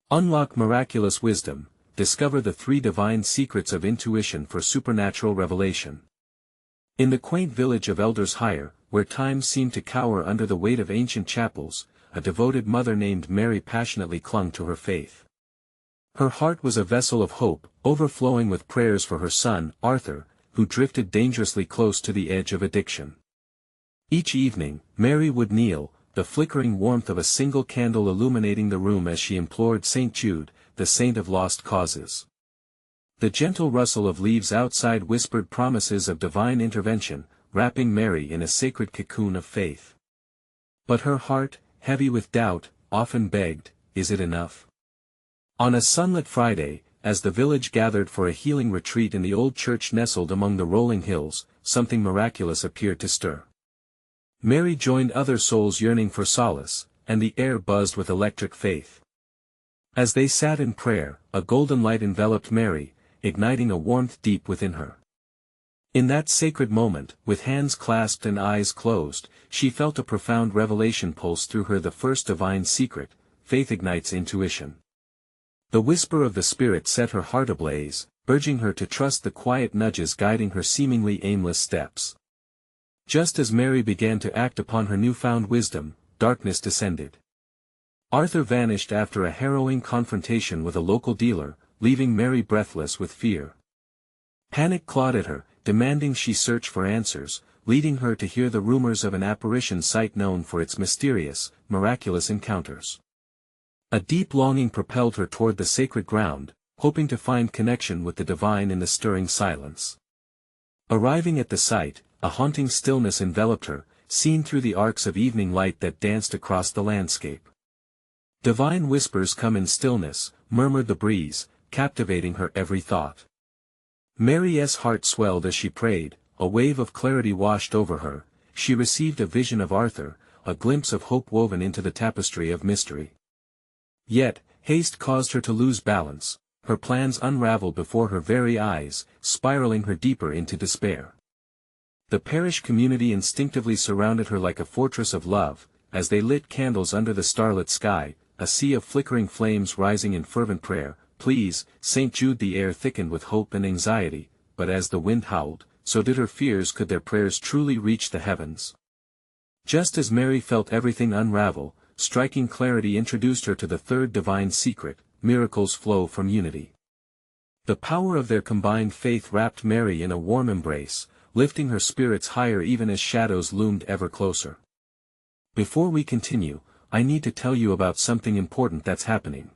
Unlock miraculous wisdom, discover the 3 divine secrets of intuition for supernatural revelation. In the quaint village of Eldershire, where time seemed to cower under the weight of ancient chapels, a devoted mother named Mary passionately clung to her faith. Her heart was a vessel of hope, overflowing with prayers for her son, Arthur, who drifted dangerously close to the edge of addiction. Each evening, Mary would kneel, the flickering warmth of a single candle illuminating the room as she implored St. Jude, the saint of lost causes. The gentle rustle of leaves outside whispered promises of divine intervention, wrapping Mary in a sacred cocoon of faith. But her heart, heavy with doubt, often begged, "Is it enough?" On a sunlit Friday, as the village gathered for a healing retreat in the old church nestled among the rolling hills, something miraculous appeared to stir. Mary joined other souls yearning for solace, and the air buzzed with electric faith. As they sat in prayer, a golden light enveloped Mary, igniting a warmth deep within her. In that sacred moment, with hands clasped and eyes closed, she felt a profound revelation pulse through her. The first divine secret: faith ignites intuition. The whisper of the Spirit set her heart ablaze, urging her to trust the quiet nudges guiding her seemingly aimless steps. Just as Mary began to act upon her newfound wisdom, darkness descended. Arthur vanished after a harrowing confrontation with a local dealer, leaving Mary breathless with fear. Panic clawed at her, demanding she search for answers, leading her to hear the rumors of an apparition site known for its mysterious, miraculous encounters. A deep longing propelled her toward the sacred ground, hoping to find connection with the divine in the stirring silence. Arriving at the site, a haunting stillness enveloped her, seen through the arcs of evening light that danced across the landscape. Divine whispers come in stillness, murmured the breeze, captivating her every thought. Mary's heart swelled as she prayed, a wave of clarity washed over her. She received a vision of Arthur, a glimpse of hope woven into the tapestry of mystery. Yet, haste caused her to lose balance, her plans unraveled before her very eyes, spiraling her deeper into despair. The parish community instinctively surrounded her like a fortress of love, as they lit candles under the starlit sky, a sea of flickering flames rising in fervent prayer. "Please, St. Jude." The air thickened with hope and anxiety, but as the wind howled, so did her fears. Could their prayers truly reach the heavens? Just as Mary felt everything unravel, striking clarity introduced her to the 3rd divine secret: miracles flow from unity. The power of their combined faith wrapped Mary in a warm embrace, lifting her spirits higher even as shadows loomed ever closer. Before we continue, I need to tell you about something important that's happening.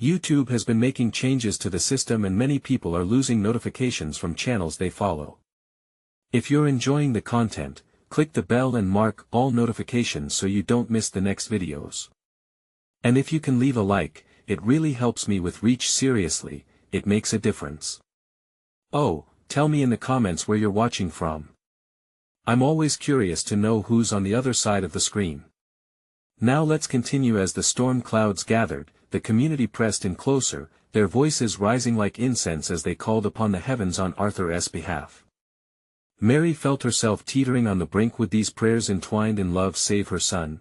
YouTube has been making changes to the system and many people are losing notifications from channels they follow. If you're enjoying the content, click the bell and mark all notifications so you don't miss the next videos. And if you can leave a like, it really helps me with reach. Seriously, it makes a difference. Oh, tell me in the comments where you're watching from. I'm always curious to know who's on the other side of the screen. Now let's continue. As the storm clouds gathered, the community pressed in closer, their voices rising like incense as they called upon the heavens on Arthur's behalf. Mary felt herself teetering on the brink. Would these prayers entwined in love save her son?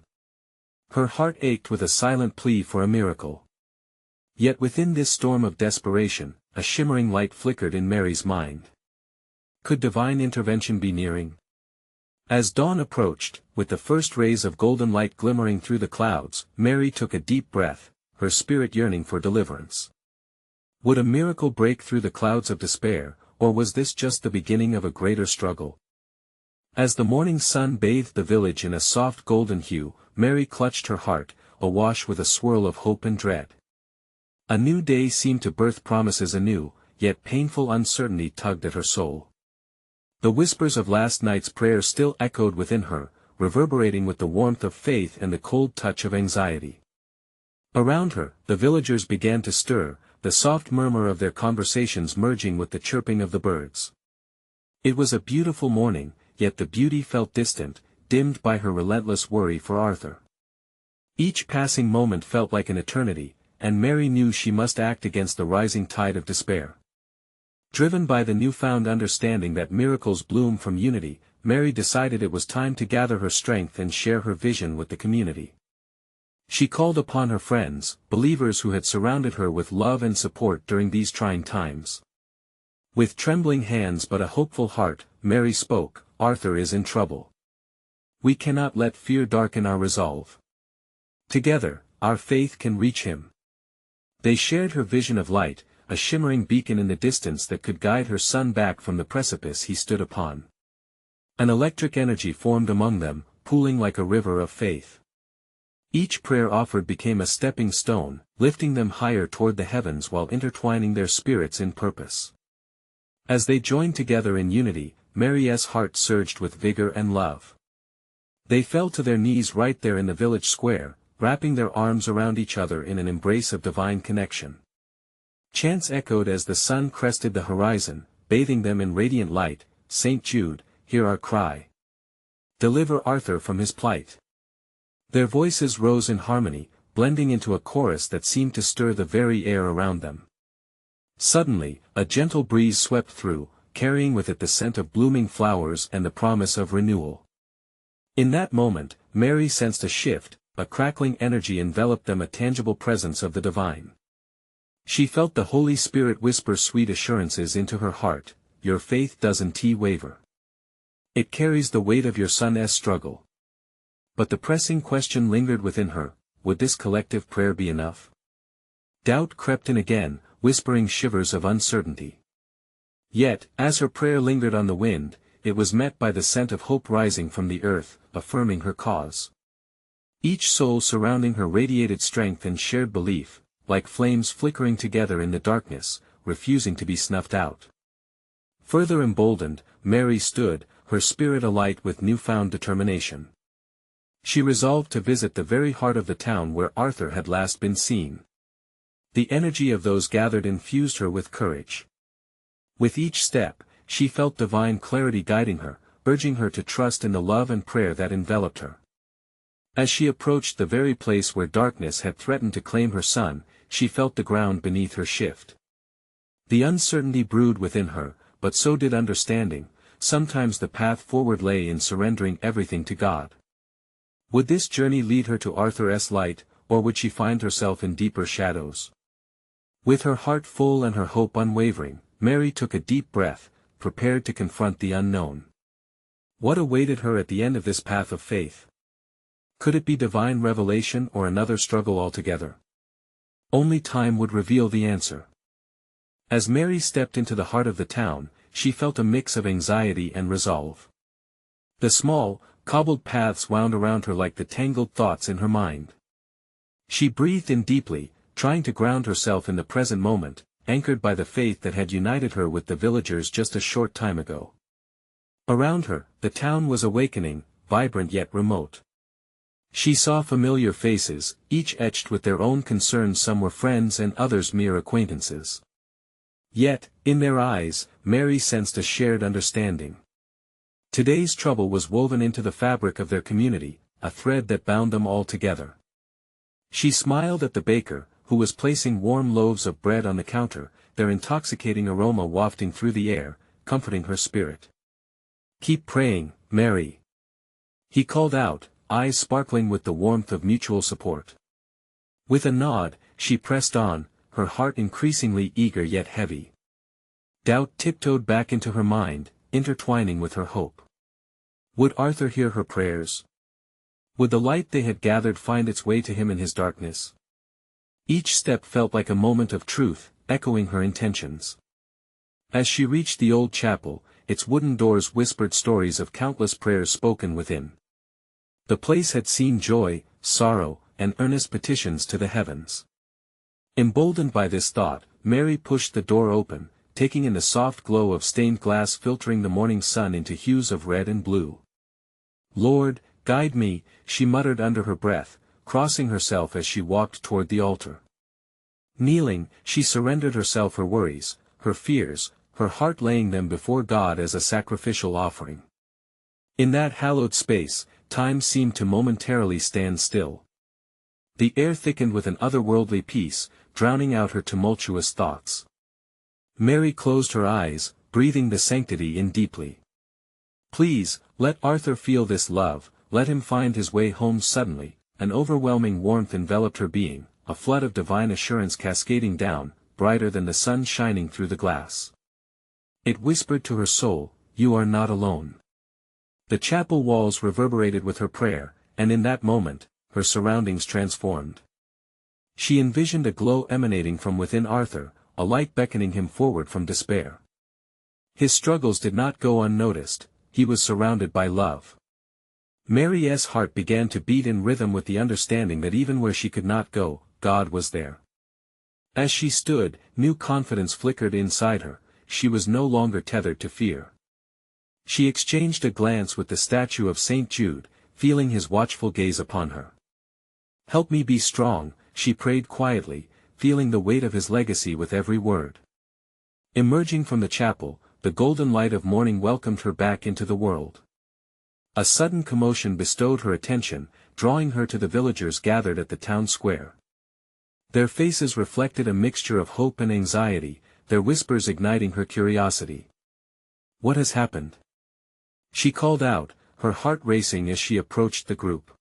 Her heart ached with a silent plea for a miracle. Yet within this storm of desperation, a shimmering light flickered in Mary's mind. Could divine intervention be nearing? As dawn approached, with the first rays of golden light glimmering through the clouds, Mary took a deep breath, her spirit yearning for deliverance. Would a miracle break through the clouds of despair, or was this just the beginning of a greater struggle? As the morning sun bathed the village in a soft golden hue, Mary clutched her heart, awash with a swirl of hope and dread. A new day seemed to birth promises anew, yet painful uncertainty tugged at her soul. The whispers of last night's prayer still echoed within her, reverberating with the warmth of faith and the cold touch of anxiety. Around her, the villagers began to stir, the soft murmur of their conversations merging with the chirping of the birds. It was a beautiful morning, yet the beauty felt distant, dimmed by her relentless worry for Arthur. Each passing moment felt like an eternity, and Mary knew she must act against the rising tide of despair. Driven by the newfound understanding that miracles bloom from unity, Mary decided it was time to gather her strength and share her vision with the community. She called upon her friends, believers who had surrounded her with love and support during these trying times. With trembling hands but a hopeful heart, Mary spoke, "Arthur is in trouble. We cannot let fear darken our resolve. Together, our faith can reach him." They shared her vision of light, a shimmering beacon in the distance that could guide her son back from the precipice he stood upon. An electric energy formed among them, pooling like a river of faith. Each prayer offered became a stepping stone, lifting them higher toward the heavens while intertwining their spirits in purpose. As they joined together in unity, Mary's heart surged with vigor and love. They fell to their knees right there in the village square, wrapping their arms around each other in an embrace of divine connection. Chants echoed as the sun crested the horizon, bathing them in radiant light. "St. Jude, hear our cry. Deliver Arthur from his plight." Their voices rose in harmony, blending into a chorus that seemed to stir the very air around them. Suddenly, a gentle breeze swept through, carrying with it the scent of blooming flowers and the promise of renewal. In that moment, Mary sensed a shift, a crackling energy enveloped them, a tangible presence of the divine. She felt the Holy Spirit whisper sweet assurances into her heart, "Your faith doesn't waver. It carries the weight of your son's struggle." But the pressing question lingered within her, would this collective prayer be enough? Doubt crept in again, whispering shivers of uncertainty. Yet, as her prayer lingered on the wind, it was met by the scent of hope rising from the earth, affirming her cause. Each soul surrounding her radiated strength and shared belief, like flames flickering together in the darkness, refusing to be snuffed out. Further emboldened, Mary stood, her spirit alight with newfound determination. She resolved to visit the very heart of the town where Arthur had last been seen. The energy of those gathered infused her with courage. With each step, she felt divine clarity guiding her, urging her to trust in the love and prayer that enveloped her. As she approached the very place where darkness had threatened to claim her son, she felt the ground beneath her shift. The uncertainty brewed within her, but so did understanding. Sometimes the path forward lay in surrendering everything to God. Would this journey lead her to Arthur's light, or would she find herself in deeper shadows? With her heart full and her hope unwavering, Mary took a deep breath, prepared to confront the unknown. What awaited her at the end of this path of faith? Could it be divine revelation or another struggle altogether? Only time would reveal the answer. As Mary stepped into the heart of the town, she felt a mix of anxiety and resolve. The small, cobbled paths wound around her like the tangled thoughts in her mind. She breathed in deeply, trying to ground herself in the present moment, anchored by the faith that had united her with the villagers just a short time ago. Around her, the town was awakening, vibrant yet remote. She saw familiar faces, each etched with their own concerns. Some were friends and others mere acquaintances. Yet, in their eyes, Mary sensed a shared understanding. Today's trouble was woven into the fabric of their community, a thread that bound them all together. She smiled at the baker, who was placing warm loaves of bread on the counter, their intoxicating aroma wafting through the air, comforting her spirit. "Keep praying, Mary," he called out, eyes sparkling with the warmth of mutual support. With a nod, she pressed on, her heart increasingly eager yet heavy. Doubt tiptoed back into her mind, intertwining with her hope. Would Arthur hear her prayers? Would the light they had gathered find its way to him in his darkness? Each step felt like a moment of truth, echoing her intentions. As she reached the old chapel, its wooden doors whispered stories of countless prayers spoken within. The place had seen joy, sorrow, and earnest petitions to the heavens. Emboldened by this thought, Mary pushed the door open, taking in the soft glow of stained glass filtering the morning sun into hues of red and blue. "Lord, guide me," she muttered under her breath, crossing herself as she walked toward the altar. Kneeling, she surrendered herself her worries, her fears, her heart, laying them before God as a sacrificial offering. In that hallowed space, time seemed to momentarily stand still. The air thickened with an otherworldly peace, drowning out her tumultuous thoughts. Mary closed her eyes, breathing the sanctity in deeply. Please, let Arthur feel this love, let him find his way home suddenly, an overwhelming warmth enveloped her being, a flood of divine assurance cascading down, brighter than the sun shining through the glass. It whispered to her soul, "You are not alone." The chapel walls reverberated with her prayer, and in that moment, her surroundings transformed. She envisioned a glow emanating from within Arthur, a light beckoning him forward from despair. His struggles did not go unnoticed, he was surrounded by love. Mary's heart began to beat in rhythm with the understanding that even where she could not go, God was there. As she stood, new confidence flickered inside her, she was no longer tethered to fear. She exchanged a glance with the statue of St. Jude, feeling his watchful gaze upon her. "Help me be strong," she prayed quietly, feeling the weight of his legacy with every word. Emerging from the chapel, the golden light of morning welcomed her back into the world. A sudden commotion bestowed her attention, drawing her to the villagers gathered at the town square. Their faces reflected a mixture of hope and anxiety, their whispers igniting her curiosity. "What has happened?" she called out, her heart racing as she approached the group.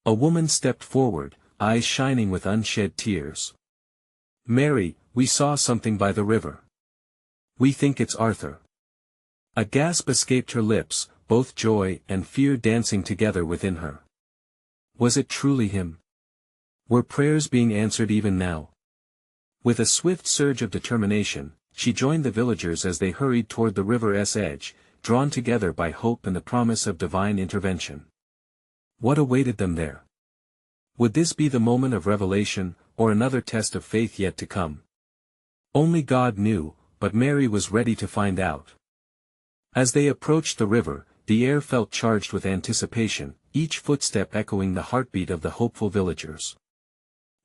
A woman stepped forward, eyes shining with unshed tears. "Mary, we saw something by the river. We think it's Arthur." A gasp escaped her lips, both joy and fear dancing together within her. Was it truly him? Were prayers being answered even now? With a swift surge of determination, she joined the villagers as they hurried toward the river's edge, drawn together by hope and the promise of divine intervention. What awaited them there? Would this be the moment of revelation, or another test of faith yet to come? Only God knew, but Mary was ready to find out. As they approached the river, the air felt charged with anticipation, each footstep echoing the heartbeat of the hopeful villagers.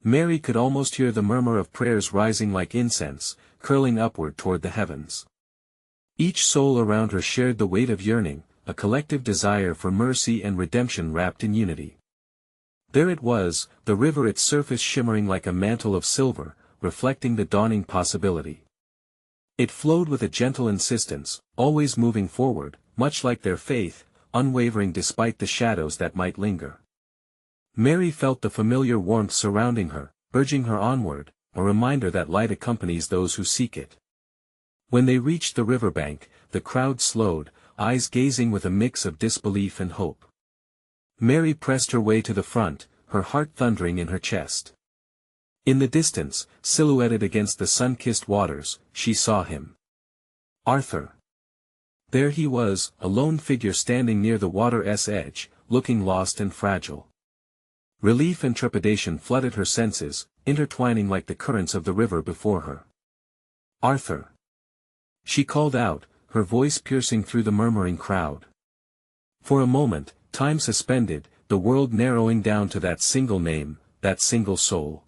Mary could almost hear the murmur of prayers rising like incense, curling upward toward the heavens. Each soul around her shared the weight of yearning, a collective desire for mercy and redemption wrapped in unity. There it was, the river, its surface shimmering like a mantle of silver, reflecting the dawning possibility. It flowed with a gentle insistence, always moving forward, much like their faith, unwavering despite the shadows that might linger. Mary felt the familiar warmth surrounding her, urging her onward, a reminder that light accompanies those who seek it. When they reached the riverbank, the crowd slowed, eyes gazing with a mix of disbelief and hope. Mary pressed her way to the front, her heart thundering in her chest. In the distance, silhouetted against the sun-kissed waters, she saw him. Arthur. There he was, a lone figure standing near the water's edge, looking lost and fragile. Relief and trepidation flooded her senses, intertwining like the currents of the river before her. "Arthur!" she called out, her voice piercing through the murmuring crowd. For a moment, time suspended, the world narrowing down to that single name, that single soul.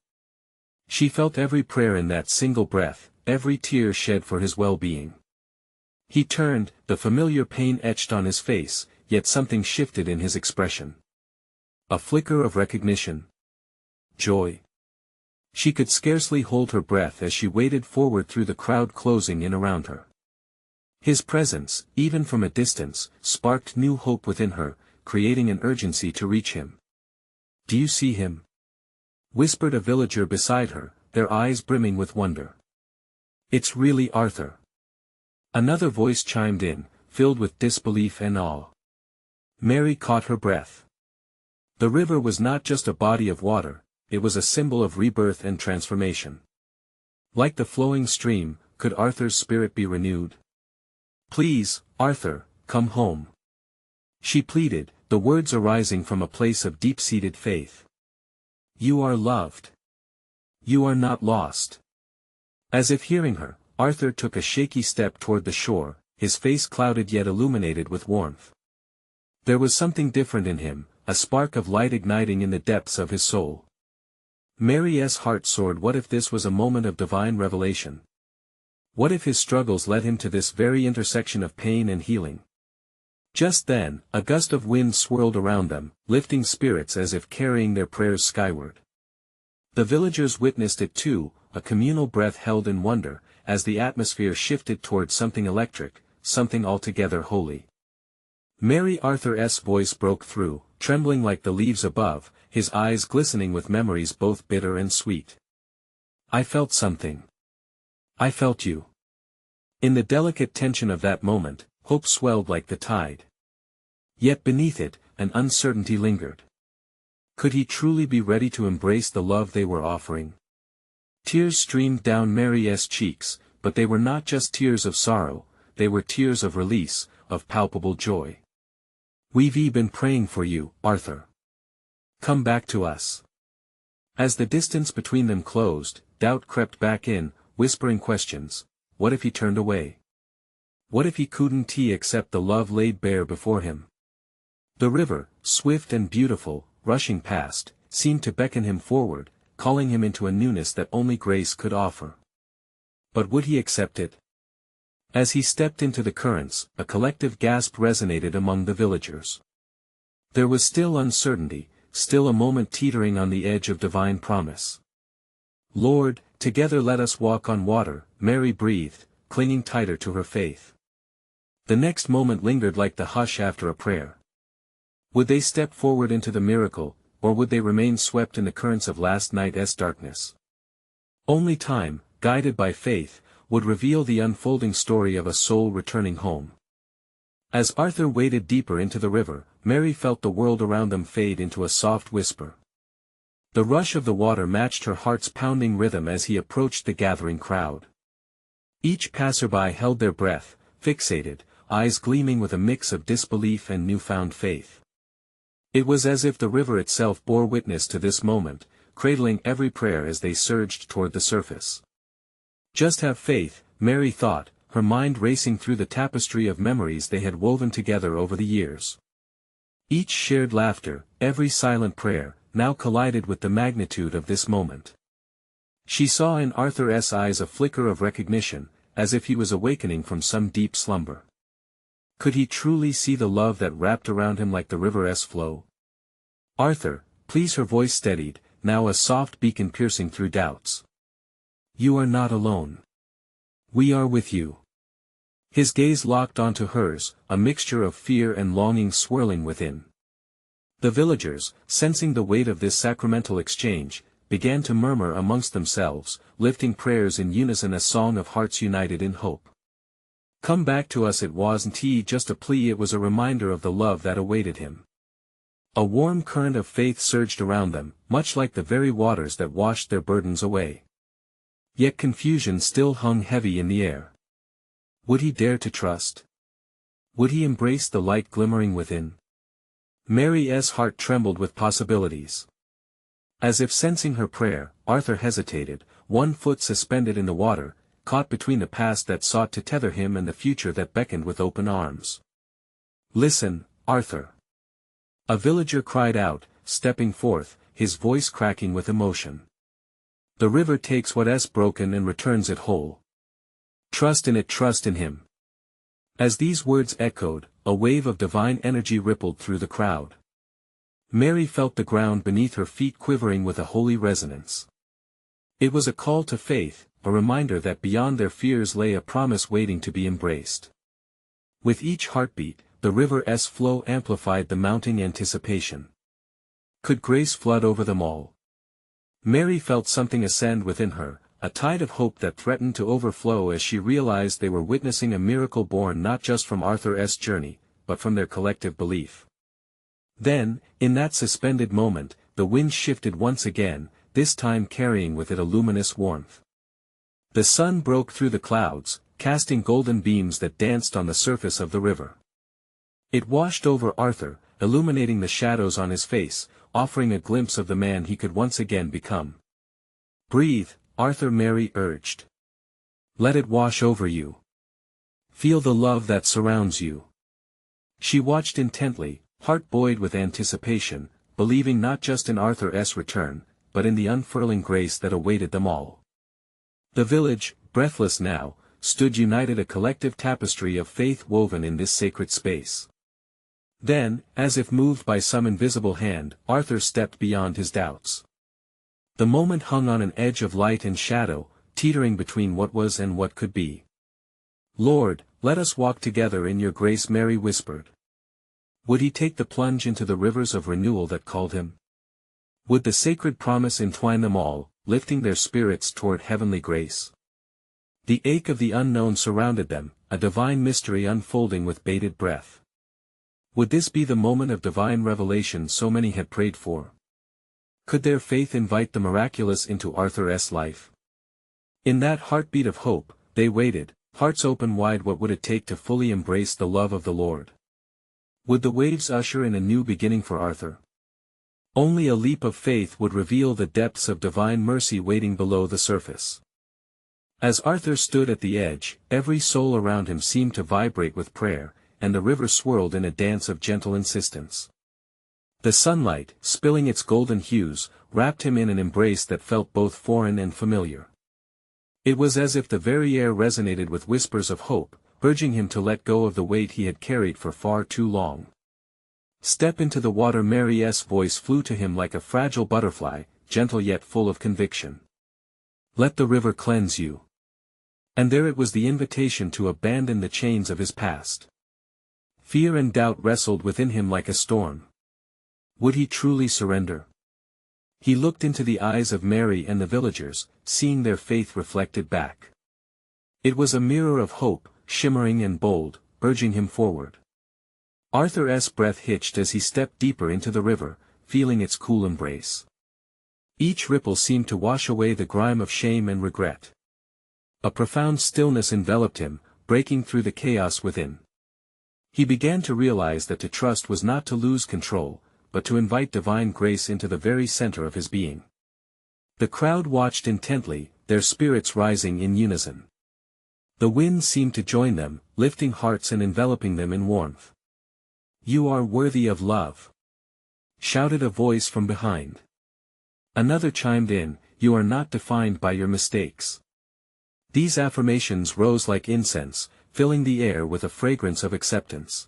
She felt every prayer in that single breath, every tear shed for his well-being. He turned, the familiar pain etched on his face, yet something shifted in his expression. A flicker of recognition. Joy. She could scarcely hold her breath as she waded forward through the crowd closing in around her. His presence, even from a distance, sparked new hope within her, creating an urgency to reach him. "Do you see him?" whispered a villager beside her, their eyes brimming with wonder. "It's really Arthur." Another voice chimed in, filled with disbelief and awe. Mary caught her breath. The river was not just a body of water, it was a symbol of rebirth and transformation. Like the flowing stream, could Arthur's spirit be renewed? "Please, Arthur, come home," she pleaded, the words arising from a place of deep-seated faith. "You are loved. You are not lost." As if hearing her, Arthur took a shaky step toward the shore, his face clouded yet illuminated with warmth. There was something different in him, a spark of light igniting in the depths of his soul. Mary's heart soared. What if this was a moment of divine revelation? What if his struggles led him to this very intersection of pain and healing? Just then, a gust of wind swirled around them, lifting spirits as if carrying their prayers skyward. The villagers witnessed it too, a communal breath held in wonder, as the atmosphere shifted toward something electric, something altogether holy. Mary Arthur's voice broke through, trembling like the leaves above, his eyes glistening with memories both bitter and sweet. I felt something. I felt you. In the delicate tension of that moment, hope swelled like the tide. Yet beneath it, an uncertainty lingered. Could he truly be ready to embrace the love they were offering? Tears streamed down Mary's cheeks, but they were not just tears of sorrow, they were tears of release, of palpable joy. We've been praying for you, Arthur. Come back to us. As the distance between them closed, doubt crept back in, whispering questions. What if he turned away? What if he couldn't accept the love laid bare before him? The river, swift and beautiful, rushing past, seemed to beckon him forward, calling him into a newness that only grace could offer. But would he accept it? As he stepped into the currents, a collective gasp resonated among the villagers. There was still uncertainty, still a moment teetering on the edge of divine promise. Lord, together let us walk on water, Mary breathed, clinging tighter to her faith. The next moment lingered like the hush after a prayer. Would they step forward into the miracle, or would they remain swept in the currents of last night's darkness? Only time, guided by faith, would reveal the unfolding story of a soul returning home. As Arthur waded deeper into the river, Mary felt the world around them fade into a soft whisper. The rush of the water matched her heart's pounding rhythm as he approached the gathering crowd. Each passerby held their breath, fixated, eyes gleaming with a mix of disbelief and newfound faith. It was as if the river itself bore witness to this moment, cradling every prayer as they surged toward the surface. Just have faith, Mary thought, her mind racing through the tapestry of memories they had woven together over the years. Each shared laughter, every silent prayer, now collided with the magnitude of this moment. She saw in Arthur's eyes a flicker of recognition, as if he was awakening from some deep slumber. Could he truly see the love that wrapped around him like the river's flow? Arthur, please, her voice steadied, now a soft beacon piercing through doubts. You are not alone. We are with you. His gaze locked onto hers, a mixture of fear and longing swirling within. The villagers, sensing the weight of this sacramental exchange, began to murmur amongst themselves, lifting prayers in unison, a song of hearts united in hope. Come back to us. It wasn't just a plea, it was a reminder of the love that awaited him. A warm current of faith surged around them, much like the very waters that washed their burdens away. Yet confusion still hung heavy in the air. Would he dare to trust? Would he embrace the light glimmering within? Mary's heart trembled with possibilities. As if sensing her prayer, Arthur hesitated, one foot suspended in the water, caught between the past that sought to tether him and the future that beckoned with open arms. Listen, Arthur. A villager cried out, stepping forth, his voice cracking with emotion. The river takes what's broken and returns it whole. Trust in it, trust in him. As these words echoed, a wave of divine energy rippled through the crowd. Mary felt the ground beneath her feet quivering with a holy resonance. It was a call to faith, a reminder that beyond their fears lay a promise waiting to be embraced. With each heartbeat, the river's flow amplified the mounting anticipation. Could grace flood over them all? Mary felt something ascend within her, a tide of hope that threatened to overflow as she realized they were witnessing a miracle born not just from Arthur's journey, but from their collective belief. Then, in that suspended moment, the wind shifted once again, this time carrying with it a luminous warmth. The sun broke through the clouds, casting golden beams that danced on the surface of the river. It washed over Arthur, illuminating the shadows on his face, offering a glimpse of the man he could once again become. Breathe, Arthur, Mary urged. Let it wash over you. Feel the love that surrounds you. She watched intently, heart buoyed with anticipation, believing not just in Arthur's return, but in the unfurling grace that awaited them all. The village, breathless now, stood united, a collective tapestry of faith woven in this sacred space. Then, as if moved by some invisible hand, Arthur stepped beyond his doubts. The moment hung on an edge of light and shadow, teetering between what was and what could be. Lord, let us walk together in your grace, Mary whispered. Would he take the plunge into the rivers of renewal that called him? Would the sacred promise entwine them all, lifting their spirits toward heavenly grace? The ache of the unknown surrounded them, a divine mystery unfolding with bated breath. Would this be the moment of divine revelation so many had prayed for? Could their faith invite the miraculous into Arthur's life? In that heartbeat of hope, they waited, hearts open wide. What would it take to fully embrace the love of the Lord? Would the waves usher in a new beginning for Arthur? Only a leap of faith would reveal the depths of divine mercy waiting below the surface. As Arthur stood at the edge, every soul around him seemed to vibrate with prayer, and the river swirled in a dance of gentle insistence. The sunlight, spilling its golden hues, wrapped him in an embrace that felt both foreign and familiar. It was as if the very air resonated with whispers of hope, urging him to let go of the weight he had carried for far too long. "Step into the water." Mary's voice flew to him like a fragile butterfly, gentle yet full of conviction. "Let the river cleanse you." And there it was, the invitation to abandon the chains of his past. Fear and doubt wrestled within him like a storm. Would he truly surrender? He looked into the eyes of Mary and the villagers, seeing their faith reflected back. It was a mirror of hope, shimmering and bold, urging him forward. Arthur's breath hitched as he stepped deeper into the river, feeling its cool embrace. Each ripple seemed to wash away the grime of shame and regret. A profound stillness enveloped him, breaking through the chaos within. He began to realize that to trust was not to lose control, but to invite divine grace into the very center of his being. The crowd watched intently, their spirits rising in unison. The wind seemed to join them, lifting hearts and enveloping them in warmth. "You are worthy of love," shouted a voice from behind. Another chimed in, "You are not defined by your mistakes." These affirmations rose like incense, filling the air with a fragrance of acceptance.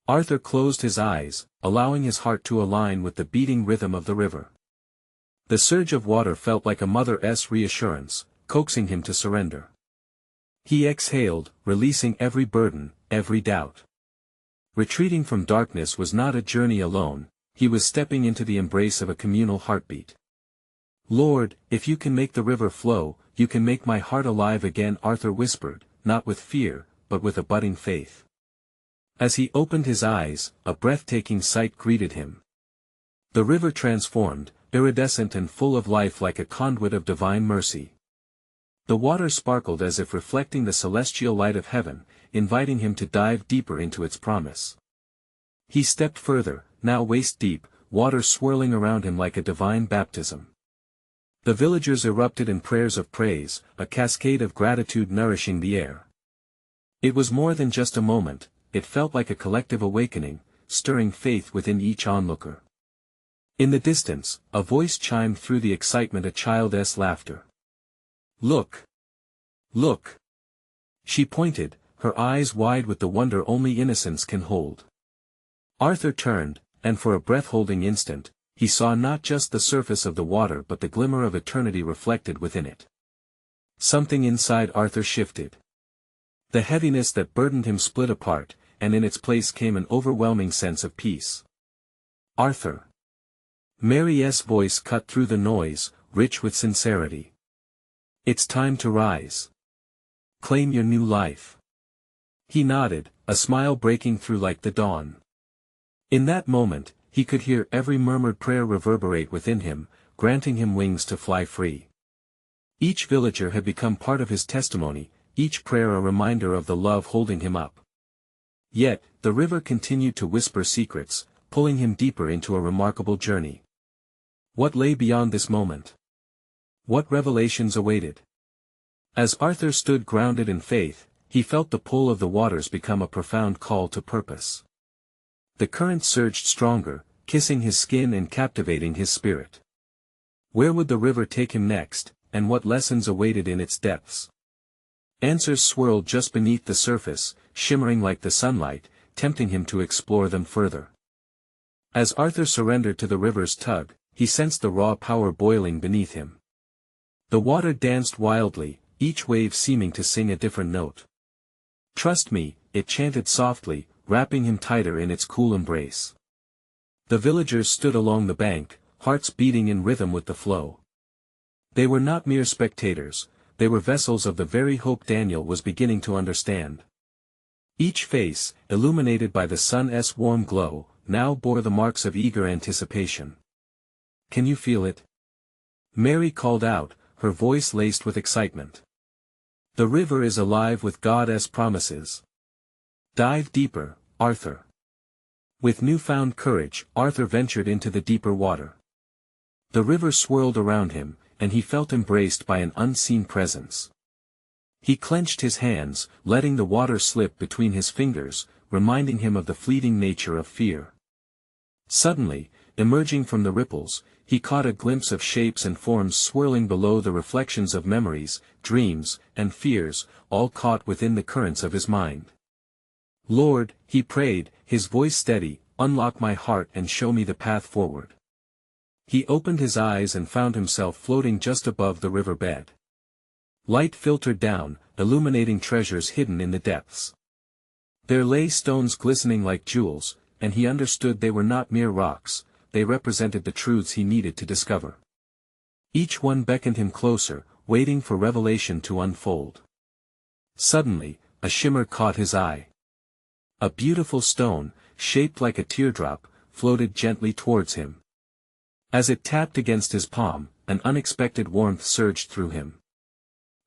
Arthur closed his eyes, allowing his heart to align with the beating rhythm of the river. The surge of water felt like a mother's reassurance, coaxing him to surrender. He exhaled, releasing every burden, every doubt. Retreating from darkness was not a journey alone, he was stepping into the embrace of a communal heartbeat. "Lord, if you can make the river flow, you can make my heart alive again," Arthur whispered, not with fear, but with a budding faith. As he opened his eyes, a breathtaking sight greeted him. The river transformed, iridescent and full of life like a conduit of divine mercy. The water sparkled as if reflecting the celestial light of heaven, inviting him to dive deeper into its promise. He stepped further, now waist-deep, water swirling around him like a divine baptism. The villagers erupted in prayers of praise, a cascade of gratitude nourishing the air. It was more than just a moment, it felt like a collective awakening, stirring faith within each onlooker. In the distance, a voice chimed through the excitement, a child's laughter. "Look! Look!" She pointed, her eyes wide with the wonder only innocence can hold. Arthur turned, and for a breath-holding instant, he saw not just the surface of the water but the glimmer of eternity reflected within it. Something inside Arthur shifted. The heaviness that burdened him split apart, and in its place came an overwhelming sense of peace. "Arthur!" Mary's voice cut through the noise, rich with sincerity. "It's time to rise. Claim your new life." He nodded, a smile breaking through like the dawn. In that moment, he could hear every murmured prayer reverberate within him, granting him wings to fly free. Each villager had become part of his testimony, each prayer a reminder of the love holding him up. Yet, the river continued to whisper secrets, pulling him deeper into a remarkable journey. What lay beyond this moment? What revelations awaited? As Arthur stood grounded in faith, he felt the pull of the waters become a profound call to purpose. The current surged stronger, kissing his skin and captivating his spirit. Where would the river take him next, and what lessons awaited in its depths? Answers swirled just beneath the surface, shimmering like the sunlight, tempting him to explore them further. As Arthur surrendered to the river's tug, he sensed the raw power boiling beneath him. The water danced wildly, each wave seeming to sing a different note. "Trust me," it chanted softly, wrapping him tighter in its cool embrace. The villagers stood along the bank, hearts beating in rhythm with the flow. They were not mere spectators, they were vessels of the very hope Daniel was beginning to understand. Each face, illuminated by the sun's warm glow, now bore the marks of eager anticipation. "Can you feel it?" Mary called out, her voice laced with excitement. "The river is alive with God's promises. Dive deeper, Arthur." With newfound courage, Arthur ventured into the deeper water. The river swirled around him, and he felt embraced by an unseen presence. He clenched his hands, letting the water slip between his fingers, reminding him of the fleeting nature of fear. Suddenly, emerging from the ripples, he caught a glimpse of shapes and forms swirling below, the reflections of memories, dreams, and fears, all caught within the currents of his mind. "Lord," he prayed, his voice steady, "unlock my heart and show me the path forward." He opened his eyes and found himself floating just above the river bed. Light filtered down, illuminating treasures hidden in the depths. There lay stones glistening like jewels, and he understood they were not mere rocks, they represented the truths he needed to discover. Each one beckoned him closer, waiting for revelation to unfold. Suddenly, a shimmer caught his eye. A beautiful stone, shaped like a teardrop, floated gently towards him. As it tapped against his palm, an unexpected warmth surged through him.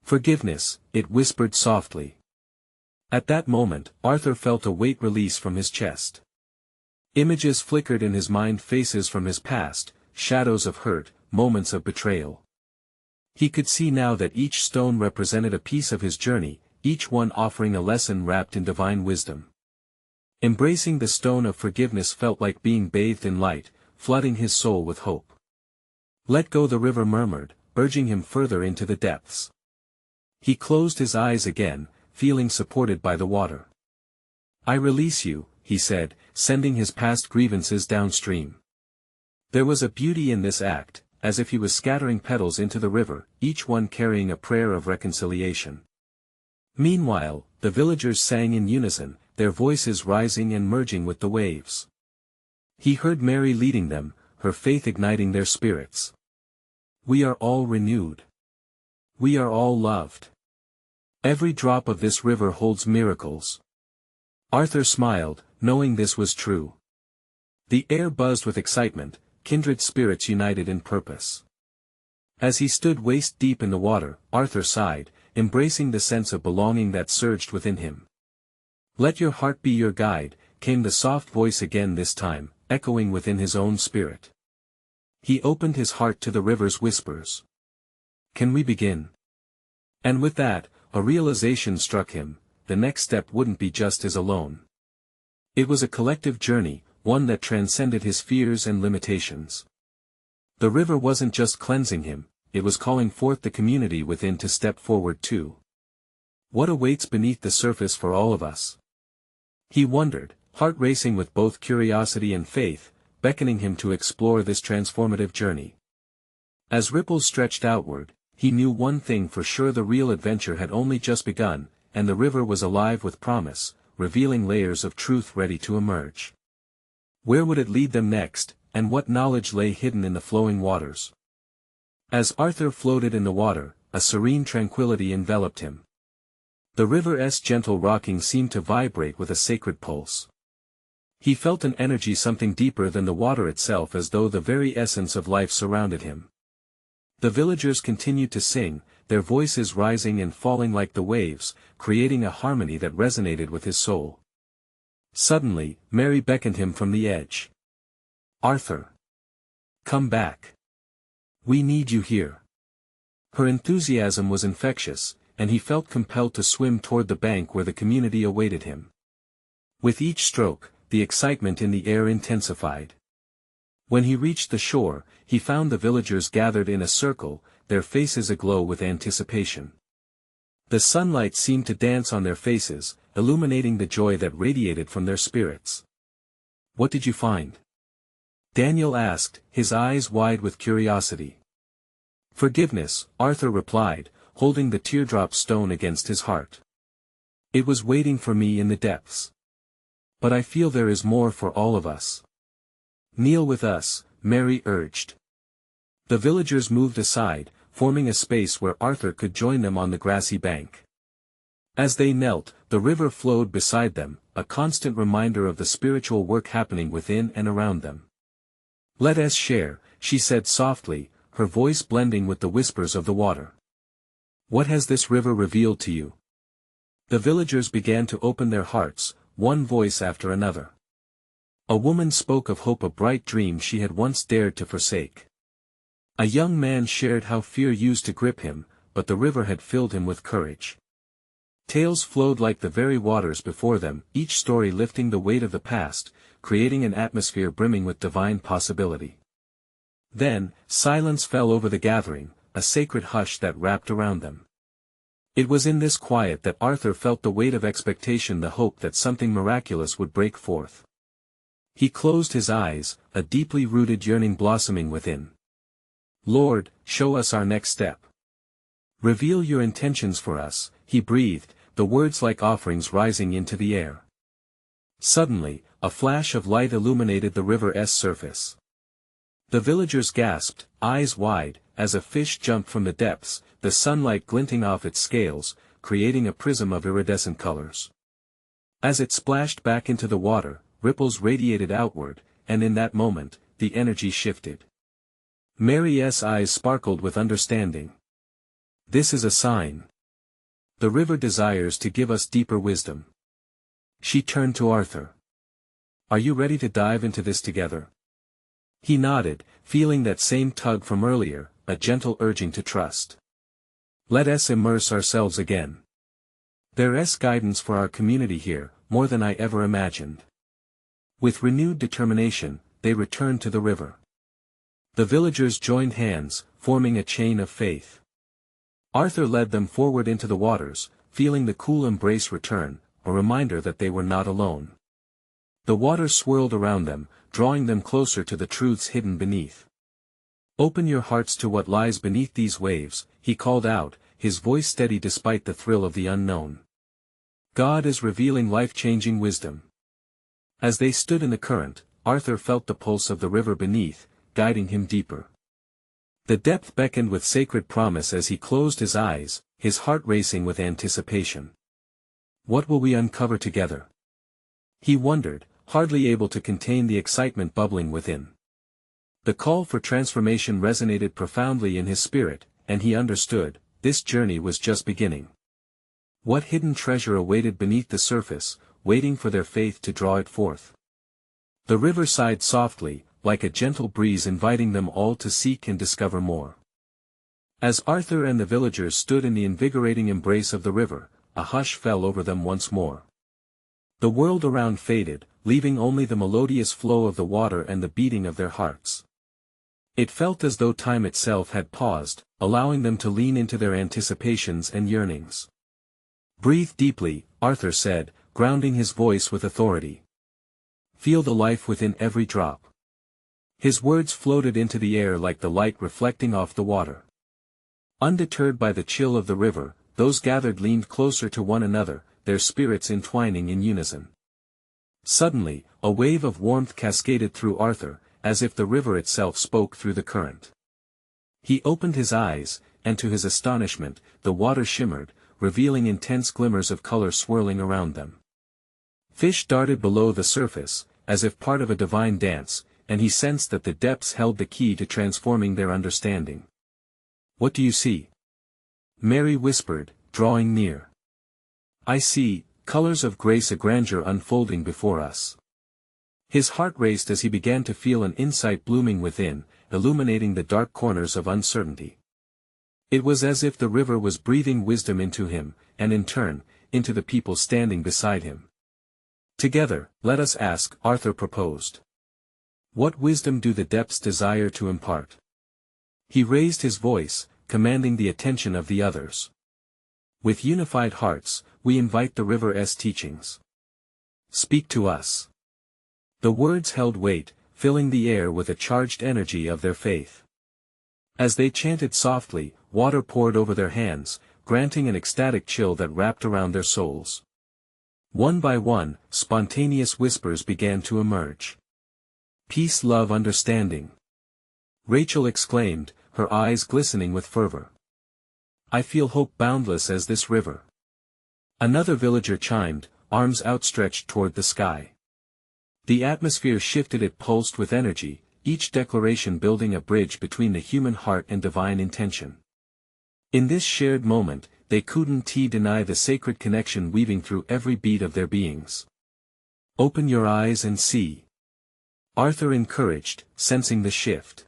"Forgiveness," it whispered softly. At that moment, Arthur felt a weight release from his chest. Images flickered in his mind, faces from his past, shadows of hurt, moments of betrayal. He could see now that each stone represented a piece of his journey, each one offering a lesson wrapped in divine wisdom. Embracing the stone of forgiveness felt like being bathed in light, flooding his soul with hope. "Let go," the river murmured, urging him further into the depths. He closed his eyes again, feeling supported by the water. "I release you," he said, sending his past grievances downstream. There was a beauty in this act, as if he was scattering petals into the river, each one carrying a prayer of reconciliation. Meanwhile, the villagers sang in unison, their voices rising and merging with the waves. He heard Mary leading them, her faith igniting their spirits. "We are all renewed. We are all loved. Every drop of this river holds miracles." Arthur smiled, knowing this was true. The air buzzed with excitement, kindred spirits united in purpose. As he stood waist deep in the water, Arthur sighed, embracing the sense of belonging that surged within him. "Let your heart be your guide," came the soft voice again, this time, echoing within his own spirit. He opened his heart to the river's whispers. "Can we begin?" And with that, a realization struck him: the next step wouldn't be just his alone. It was a collective journey, one that transcended his fears and limitations. The river wasn't just cleansing him, it was calling forth the community within to step forward too. What awaits beneath the surface for all of us? He wondered, heart racing with both curiosity and faith, beckoning him to explore this transformative journey. As ripples stretched outward, he knew one thing for sure: the real adventure had only just begun, and the river was alive with promise, revealing layers of truth ready to emerge. Where would it lead them next, and what knowledge lay hidden in the flowing waters? As Arthur floated in the water, a serene tranquility enveloped him. The river's gentle rocking seemed to vibrate with a sacred pulse. He felt an energy, something deeper than the water itself, as though the very essence of life surrounded him. The villagers continued to sing, their voices rising and falling like the waves, creating a harmony that resonated with his soul. Suddenly, Mary beckoned him from the edge. "Arthur! Come back! We need you here." Her enthusiasm was infectious, and he felt compelled to swim toward the bank where the community awaited him. With each stroke, the excitement in the air intensified. When he reached the shore, he found the villagers gathered in a circle, their faces aglow with anticipation. The sunlight seemed to dance on their faces, illuminating the joy that radiated from their spirits. "What did you find?" Daniel asked, his eyes wide with curiosity. "Forgiveness," Arthur replied, holding the teardrop stone against his heart. "It was waiting for me in the depths. But I feel there is more for all of us." "Kneel with us," Mary urged. The villagers moved aside, forming a space where Arthur could join them on the grassy bank. As they knelt, the river flowed beside them, a constant reminder of the spiritual work happening within and around them. "Let us share," she said softly, her voice blending with the whispers of the water. "What has this river revealed to you?" The villagers began to open their hearts, one voice after another. A woman spoke of hope, a bright dream she had once dared to forsake. A young man shared how fear used to grip him, but the river had filled him with courage. Tales flowed like the very waters before them, each story lifting the weight of the past, creating an atmosphere brimming with divine possibility. Then, silence fell over the gathering, a sacred hush that wrapped around them. It was in this quiet that Arthur felt the weight of expectation, the hope that something miraculous would break forth. He closed his eyes, a deeply rooted yearning blossoming within. "Lord, show us our next step. Reveal your intentions for us," he breathed, the words like offerings rising into the air. Suddenly, a flash of light illuminated the river's surface. The villagers gasped, eyes wide, as a fish jumped from the depths, the sunlight glinting off its scales, creating a prism of iridescent colors. As it splashed back into the water, ripples radiated outward, and in that moment, the energy shifted. Mary's eyes sparkled with understanding. "This is a sign. The river desires to give us deeper wisdom." She turned to Arthur. "Are you ready to dive into this together?" He nodded, feeling that same tug from earlier, a gentle urging to trust. "Let us immerse ourselves again. There's guidance for our community here, more than I ever imagined." With renewed determination, they returned to the river. The villagers joined hands, forming a chain of faith. Arthur led them forward into the waters, feeling the cool embrace return, a reminder that they were not alone. The water swirled around them, drawing them closer to the truths hidden beneath. "Open your hearts to what lies beneath these waves," he called out, his voice steady despite the thrill of the unknown. "God is revealing life-changing wisdom." As they stood in the current, Arthur felt the pulse of the river beneath, guiding him deeper. The depth beckoned with sacred promise as he closed his eyes, his heart racing with anticipation. What will we uncover together? He wondered, hardly able to contain the excitement bubbling within. The call for transformation resonated profoundly in his spirit, and he understood, this journey was just beginning. What hidden treasure awaited beneath the surface, waiting for their faith to draw it forth? The river sighed softly, like a gentle breeze inviting them all to seek and discover more. As Arthur and the villagers stood in the invigorating embrace of the river, a hush fell over them once more. The world around faded, leaving only the melodious flow of the water and the beating of their hearts. It felt as though time itself had paused, allowing them to lean into their anticipations and yearnings. "Breathe deeply," Arthur said, grounding his voice with authority. "Feel the life within every drop." His words floated into the air like the light reflecting off the water. Undeterred by the chill of the river, those gathered leaned closer to one another, their spirits entwining in unison. Suddenly, a wave of warmth cascaded through Arthur, as if the river itself spoke through the current. He opened his eyes, and to his astonishment, the water shimmered, revealing intense glimmers of color swirling around them. Fish darted below the surface, as if part of a divine dance, and he sensed that the depths held the key to transforming their understanding. "What do you see?" Mary whispered, drawing near. "I see colors of grace, a grandeur unfolding before us." His heart raced as he began to feel an insight blooming within, illuminating the dark corners of uncertainty. It was as if the river was breathing wisdom into him, and in turn, into the people standing beside him. "Together, let us ask," Arthur proposed. "What wisdom do the depths desire to impart?" He raised his voice, commanding the attention of the others. "With unified hearts, we invite the river's teachings. Speak to us." The words held weight, filling the air with a charged energy of their faith. As they chanted softly, water poured over their hands, granting an ecstatic chill that wrapped around their souls. One by one, spontaneous whispers began to emerge. "Peace, love, understanding. Rachel exclaimed, her eyes glistening with fervor. I feel hope boundless as this river. Another villager chimed, arms outstretched toward the sky. The atmosphere shifted, it pulsed with energy, each declaration building a bridge between the human heart and divine intention. In this shared moment, they couldn't deny the sacred connection weaving through every beat of their beings. Open your eyes and see. Arthur encouraged, sensing the shift.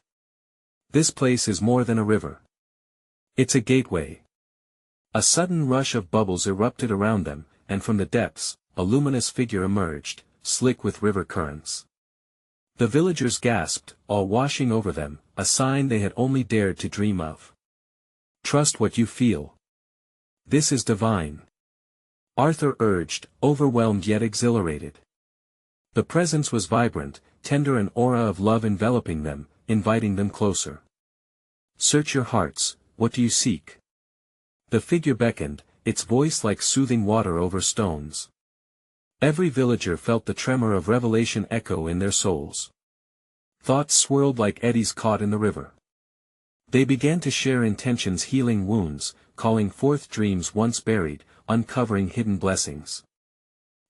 This place is more than a river. It's a gateway. A sudden rush of bubbles erupted around them, and from the depths, a luminous figure emerged, slick with river currents. The villagers gasped, awe washing over them, a sign they had only dared to dream of. Trust what you feel. This is divine. Arthur urged, overwhelmed yet exhilarated. The presence was vibrant, tender, an aura of love enveloping them, inviting them closer. Search your hearts, what do you seek? The figure beckoned, its voice like soothing water over stones. Every villager felt the tremor of revelation echo in their souls. Thoughts swirled like eddies caught in the river. They began to share intentions, healing wounds, calling forth dreams once buried, uncovering hidden blessings.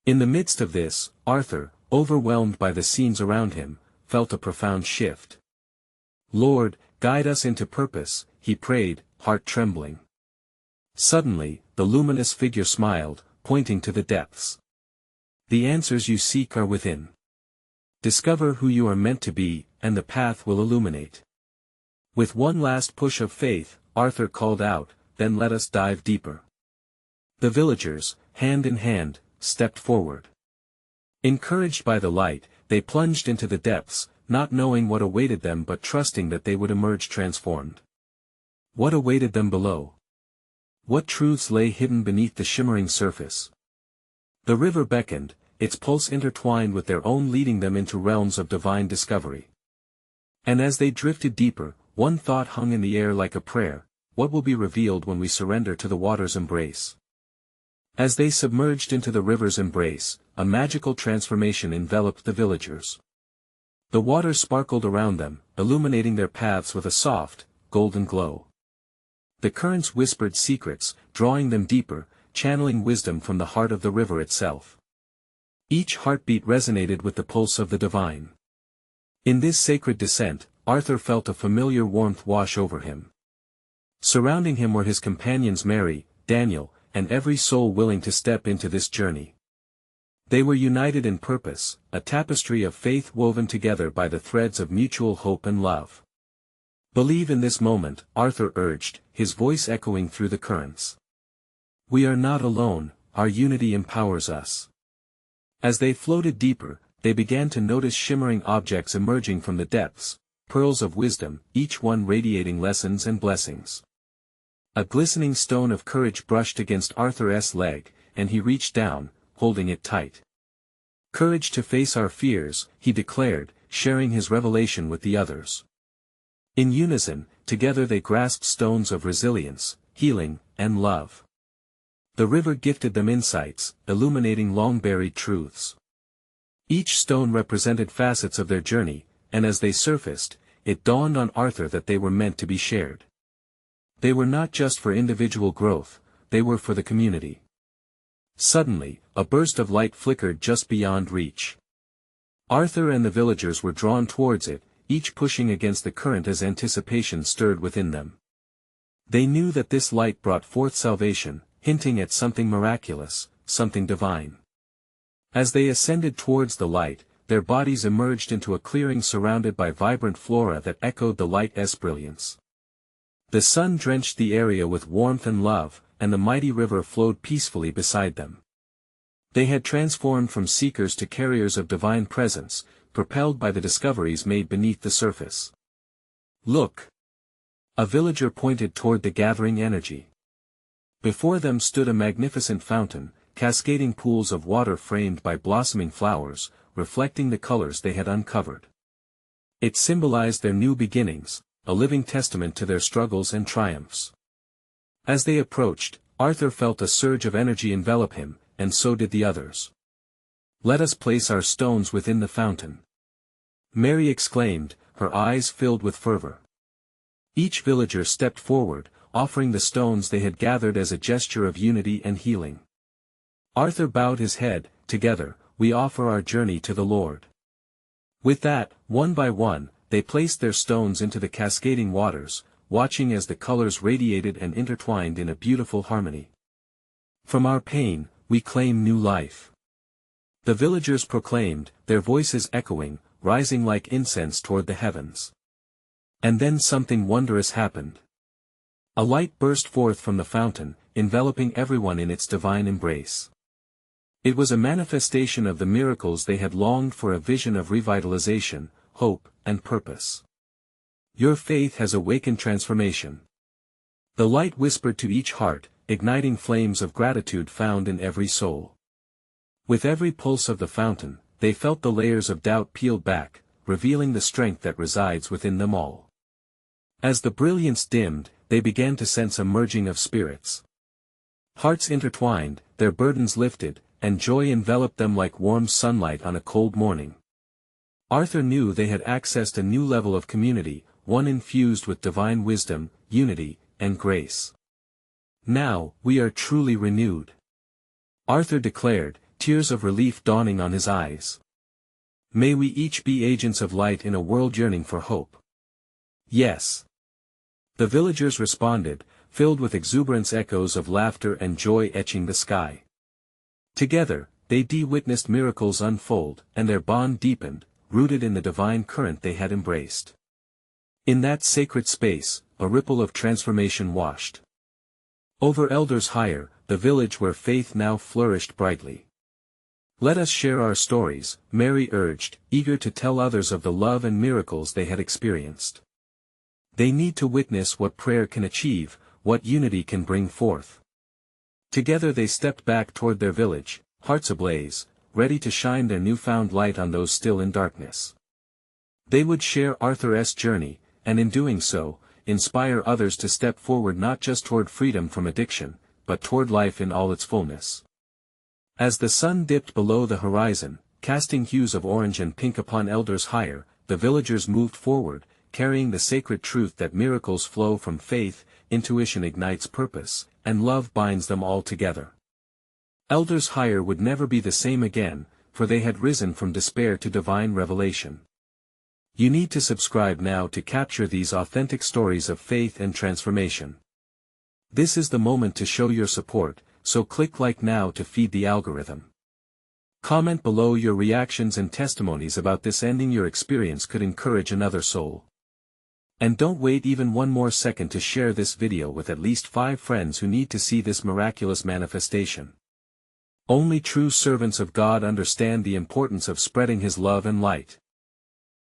In the midst of this, Arthur, overwhelmed by the scenes around him, felt a profound shift. Lord, guide us into purpose, he prayed, heart trembling. Suddenly, the luminous figure smiled, pointing to the depths. The answers you seek are within. Discover who you are meant to be, and the path will illuminate. With one last push of faith, Arthur called out, then let us dive deeper. The villagers, hand in hand, stepped forward. Encouraged by the light, they plunged into the depths, not knowing what awaited them but trusting that they would emerge transformed. What awaited them below? What truths lay hidden beneath the shimmering surface? The river beckoned, its pulse intertwined with their own, leading them into realms of divine discovery. And as they drifted deeper, one thought hung in the air like a prayer: what will be revealed when we surrender to the water's embrace? As they submerged into the river's embrace, a magical transformation enveloped the villagers. The water sparkled around them, illuminating their paths with a soft, golden glow. The currents whispered secrets, drawing them deeper, channeling wisdom from the heart of the river itself. Each heartbeat resonated with the pulse of the divine. In this sacred descent, Arthur felt a familiar warmth wash over him. Surrounding him were his companions Mary, Daniel, and every soul willing to step into this journey. They were united in purpose, a tapestry of faith woven together by the threads of mutual hope and love. Believe in this moment, Arthur urged, his voice echoing through the currents. We are not alone, our unity empowers us. As they floated deeper, they began to notice shimmering objects emerging from the depths, pearls of wisdom, each one radiating lessons and blessings. A glistening stone of courage brushed against Arthur's leg, and he reached down, holding it tight. Courage to face our fears, he declared, sharing his revelation with the others. In unison, together they grasped stones of resilience, healing, and love. The river gifted them insights, illuminating long-buried truths. Each stone represented facets of their journey, and as they surfaced, it dawned on Arthur that they were meant to be shared. They were not just for individual growth, they were for the community. Suddenly, a burst of light flickered just beyond reach. Arthur and the villagers were drawn towards it, each pushing against the current as anticipation stirred within them. They knew that this light brought forth salvation, hinting at something miraculous, something divine. As they ascended towards the light, their bodies emerged into a clearing surrounded by vibrant flora that echoed the light's brilliance. The sun drenched the area with warmth and love, and the mighty river flowed peacefully beside them. They had transformed from seekers to carriers of divine presence, propelled by the discoveries made beneath the surface. Look! A villager pointed toward the gathering energy. Before them stood a magnificent fountain, cascading pools of water framed by blossoming flowers, reflecting the colors they had uncovered. It symbolized their new beginnings, a living testament to their struggles and triumphs. As they approached, Arthur felt a surge of energy envelop him, and so did the others. Let us place our stones within the fountain. Mary exclaimed, her eyes filled with fervor. Each villager stepped forward, offering the stones they had gathered as a gesture of unity and healing. Arthur bowed his head. Together, we offer our journey to the Lord. With that, one by one, they placed their stones into the cascading waters, watching as the colors radiated and intertwined in a beautiful harmony. From our pain, we claim new life. The villagers proclaimed, their voices echoing, rising like incense toward the heavens. And then something wondrous happened. A light burst forth from the fountain, enveloping everyone in its divine embrace. It was a manifestation of the miracles they had longed for, a vision of revitalization, hope, and purpose. Your faith has awakened transformation. The light whispered to each heart, igniting flames of gratitude found in every soul. With every pulse of the fountain, they felt the layers of doubt peeled back, revealing the strength that resides within them all. As the brilliance dimmed, they began to sense a merging of spirits. Hearts intertwined, their burdens lifted, and joy enveloped them like warm sunlight on a cold morning. Arthur knew they had accessed a new level of community, one infused with divine wisdom, unity, and grace. Now, we are truly renewed. Arthur declared, tears of relief dawning on his eyes. May we each be agents of light in a world yearning for hope. Yes. The villagers responded, filled with exuberance, echoes of laughter and joy etching the sky. Together, they witnessed miracles unfold, and their bond deepened, rooted in the divine current they had embraced. In that sacred space, a ripple of transformation washed over Eldershire, the village where faith now flourished brightly. Let us share our stories, Mary urged, eager to tell others of the love and miracles they had experienced. They need to witness what prayer can achieve, what unity can bring forth. Together they stepped back toward their village, hearts ablaze, ready to shine their newfound light on those still in darkness. They would share Arthur's journey, and in doing so, inspire others to step forward not just toward freedom from addiction, but toward life in all its fullness. As the sun dipped below the horizon, casting hues of orange and pink upon Eldershire, the villagers moved forward, carrying the sacred truth that miracles flow from faith, intuition ignites purpose, and love binds them all together. Eldershire would never be the same again, for they had risen from despair to divine revelation. You need to subscribe now to capture these authentic stories of faith and transformation. This is the moment to show your support, so click like now to feed the algorithm. Comment below your reactions and testimonies about this ending. Your experience could encourage another soul. And don't wait even one more second to share this video with at least 5 friends who need to see this miraculous manifestation. Only true servants of God understand the importance of spreading His love and light.